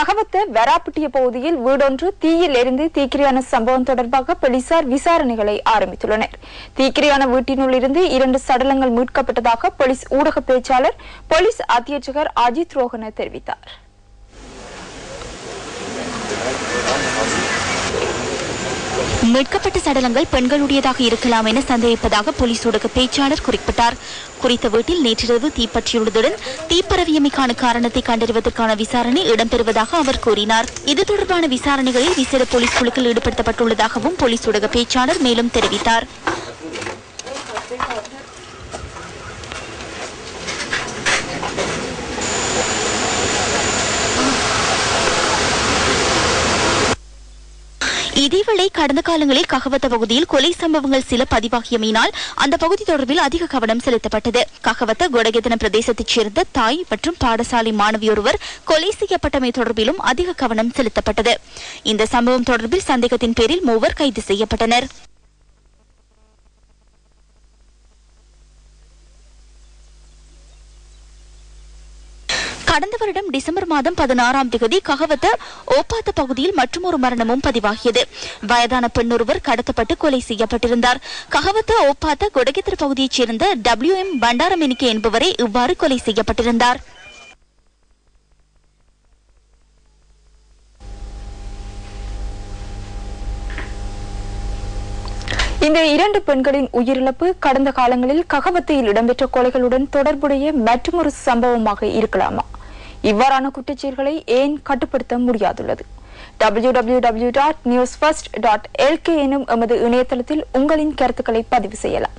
ககவத்த வராப்பிட்டிய பகுதியில் வீடொன்று தீயில் எரிந்து தீக்கிரையான சம்பவம் தொடர்பாக போலீசார் விசாரணைகளை ஆரம்பித்துள்ளனர். தீக்கிரையான வீட்டினுள் இருந்து 2 சடலங்கள் மீட்கப்பட்டதாக போலீஸ் ஊடக பேச்சாளர் போலீஸ் அத்தியட்சகர் அஜித் ரோஹன தெரிவித்தார். மீட்கப்பட்ட சடலங்கள் பெண்களுடையதாக இருக்கலாம் என சந்தேகிப்பதாக போலீஸ் ஊடக பேச்சாளர் குறிப்பிட்டார். குறித்த வீட்டில் நேற்றிரவு தீப்பற்றியுள்ளதுடன் தீப்பரவியமைக்கான காரணத்தை கண்டறிவதற்கான விசாரணை இடம்பெறுவதாக அவர் கூறினார். இது தொடர்பான விசாரணைகளில் விசேட போலீஸ் குழுக்கள் ஈடுபடுத்தப்பட்டுள்ளதாகவும் போலீஸ் ஊடக பேச்சாளர் மேலும் தெரிவித்தார். இதேவேளை கடந்த காலங்களில் ககவத்த பகுதியில் கொலை சம்பவங்கள் சில பதிவாகியமையினால் அந்த பகுதி தொடர்பில் அதிக கவனம் செலுத்தப்பட்டது. ககவத்த கொடகெதன பிரதேசத்தைச் சேர்ந்த தாய் மற்றும் பாடசாலை மாணவியொருவர் கொலை செய்யப்பட்டமை தொடர்பிலும் அதிக கவனம் செலுத்தப்பட்டது. இந்த சம்பவம் தொடர்பில் சந்தேகத்தின் பேரில் 3 கைது செய்யப்பட்டனர். கடந்த வருடம் டிசம்பர் மாதம் 16ஆம் தேதி ககவத்த ஓப்பாத்த பகுதியில் மற்றொரு மரணமும் பதிவாகியது. வயதான பெண்ணொருவர் கடத்தப்பட்டு கொலை செய்யப்பட்டிருந்தார். ககவத்த ஓப்பாத்த கொடகெத்திர பகுதியைச் சேர்ந்த WM பண்டாரமெனிக்கே என்பவரை இவ்வாறு கொலை செய்யப்பட்டிருந்தார். இந்த 2 பெண்களின் உயிரிழப்பு கடந்த காலங்களில் ககவத்தையில் இடம்பெற்ற கொலைகளுடன் தொடர்புடைய மற்றொரு சம்பவமாக இருக்கலாமா? இவ்வாறான குற்றச்செயல்களை ஏன் கட்டுப்படுத்த முடியாதுள்ளது? www.newsfirst.lk எனும் எமது இணையதளத்தில் உங்களின் கருத்துக்களை பதிவு செய்யலாம்.